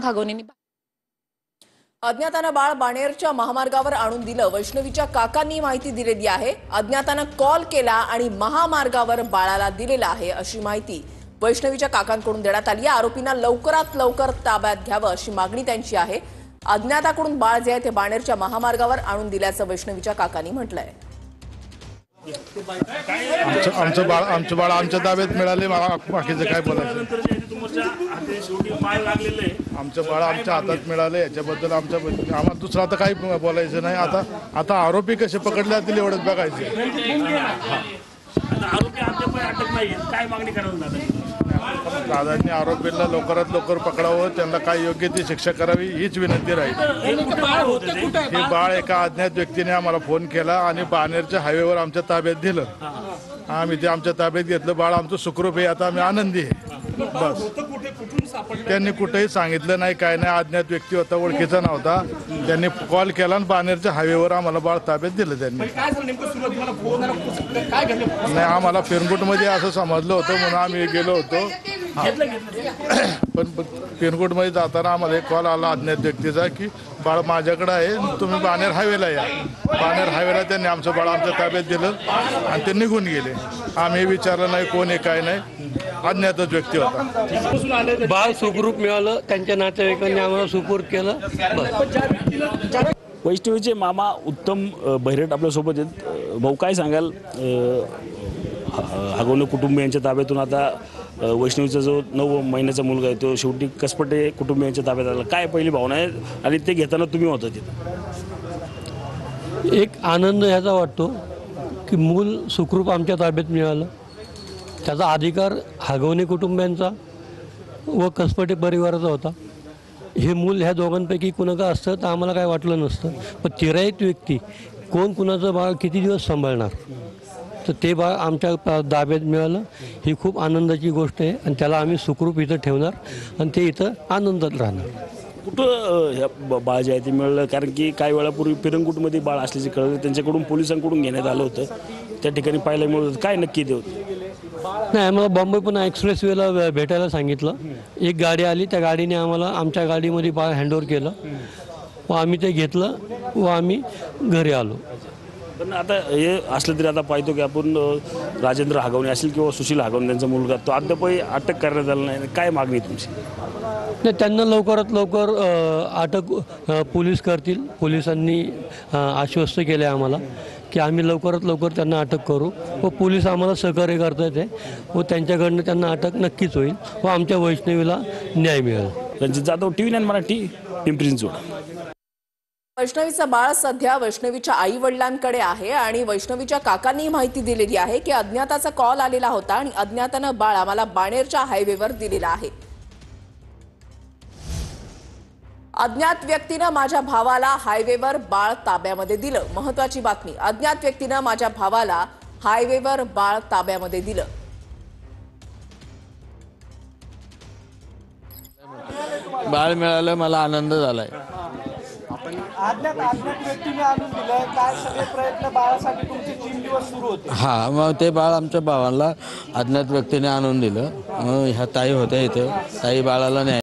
शशांक हागवणेंनी अज्ञातानं बाळ बाणेरच्या महामार्गावर आणून दिलं, वैष्णवीच्या काकांनी माहिती दिलेली आहे। अज्ञातानं कॉल केला आणि महामार्गावर बाळाला दिलेला आहे अशी माहिती वैष्णवीच्या काकांकडून देण्यात आली आहे। आरोपींना लवकरात लवकर ताब्यात घ्यावं अशी मागणी त्यांची आहे। अज्ञाताकडून बाळ जे आहे ते बाणेरच्या महामार्गावर आणून दिल्याचं वैष्णवीच्या काकांनी म्हटलंय। आमचं बाळ आमच्या ताब्यात मिळाले, मला बाकीचं काय बोलायचं। आमचं बाळ आमच्या हातात मिळाले, याच्याबद्दल आम्हाला दुसरं आता काही बोलायचं नाही। आता आरोपी कसे पकडले जातील एवढंच बघायचं। दादांनी आरोपीला लवकरात लवकर पकडावं, त्यांना काय योग्य ती शिक्षा करावी हीच विनंती राहील। हे बाळ एका अज्ञात व्यक्तीने आम्हाला फोन केला आणि बाणेरच्या हायवेवर आमच्या ताब्यात दिलं। आम्ही ते आमच्या ताब्यात घेतलं। बाळ आमचं सुखरूप आहे, आता आम्ही आनंदी आहे। बस त्यांनी कुठेही सांगितलं नाही, काय नाही। अज्ञात व्यक्ती होता, ओळखीचा नव्हता। त्यांनी कॉल केला आणि बाणेरच्या हायवेवर आम्हाला बाळ ताब्यात दिलं त्यांनी। नाही, आम्हाला पेरंगुटमध्ये असं समजलं होतं म्हणून आम्ही गेलो होतो। पण पेरंगुटमध्ये जाताना आम्हाला एक कॉल आला अज्ञात व्यक्तीचा की बाळ माझ्याकडे आहे, तुम्ही बाणेर हायवेला या। बाणेर हायवेला त्यांनी आमचं बाळ आमच्या ताब्यात दिलं आणि ते निघून गेले। आम्ही विचारलं नाही कोण आहे काय नाही, अज्ञातच व्यक्ती होता। बाळ सुखरूप मिळालं, त्यांच्या नातेवाईकांनी आम्हाला सुपूर्द केलं। वैष्णवीचे मामा उत्तम बहिरट आपल्यासोबत आहेत। भाऊ, काय सांगाल, हागवणे कुटुंबियांच्या ताब्यातून आता वैष्णवीचा जो 9 महिन्याचा मुलगा आहे तो शेवटी कसपटे कुटुंबियांच्या ताब्यात आला, काय पहिली भावना आहे आणि ते घेताना तुम्ही होता तिथं? एक आनंद ह्याचा वाटतो की मूल सुखरूप आमच्या ताब्यात मिळालं। त्याचा अधिकार हागवणे कुटुंबियांचा व कसपटे परिवाराचा होता। हे मूल ह्या दोघांपैकी कुणाचं असतं तर आम्हाला काय वाटलं नसतं, पण तिराईत व्यक्ती कोण कुणाचं बाळ किती दिवस सांभाळणार, तर ते बाळ आमच्या ताब्यात मिळालं ही खूप आनंदाची गोष्ट आहे आणि त्याला आम्ही सुखरूप इथं ठेवणार आणि ते इथं आनंदात राहणार। कुठं ह्या बाळ जे आहे ते मिळालं, कारण की काही वेळापूर्वी पिरंगुटमध्ये बाळ असल्याचे कळलं, त्यांच्याकडून पोलिसांकडून घेण्यात आलं होतं, त्या ठिकाणी पाहायला मिळत होतं, काय नक्की ते होतं? नाही, आम्हाला बॉम्बे पुन्हा एक्सप्रेसवेला भेटायला सांगितलं। एक गाडी आली, त्या गाडीने आम्हाला आमच्या गाडीमध्ये बाळ हँडओव्हर केलं व आम्ही ते घेतलं व आम्ही घरी आलो। पण आता हे असलं तरी आता पाहतो की आपण राजेंद्र हागवणे असेल किंवा सुशील हागवणे त्यांचा मुलगा, तो अद्यापही अटक करण्यात आला नाही, काय मागणी तुमची? नाही, त्यांना लवकरात लवकर अटक पोलीस करतील। पोलिसांनी आश्वस्त केलं आहे आम्हाला की आम्ही लवकरात लवकर त्यांना अटक करू व पोलीस आम्हाला सहकार्य करतात आहे व त्यांच्याकडनं त्यांना अटक नक्कीच होईल व आमच्या वैष्णवीला न्याय मिळेल। रणजित जाधव, TV9 मराठी, पिंपरी चिंचवड। वैष्णवीचं बाळ सध्या वैष्णवीच्या आई वडिलांकडे आहे आणि वैष्णवीच्या काकांनी माहिती दिलेली आहे की अज्ञाताचा कॉल आलेला होता आणि अज्ञातानं बाळ आम्हाला बाणेरच्या हायवेवर दिलेला आहे। अज्ञात व्यक्तीनं माझ्या भावाला हायवेवर बाळ ताब्यामध्ये दिलं, महत्त्वाची बातमी। अज्ञात व्यक्तीनं माझ्या भावाला हायवेवर बाळ ताब्यामध्ये दिलं। बाळ मिळालं, मला आनंद झालाय। अज्ञात व्यक्तीने आणून दिलं, काय सगळे प्रयत्न बाळासाठी तुमचे 3 दिवस सुरू होते? हां, मग ते बाळ आमच्या भावाला अज्ञात व्यक्तीने आणून दिलं। ह्या ताई होत्या इथं, ताई बाळाला न्याय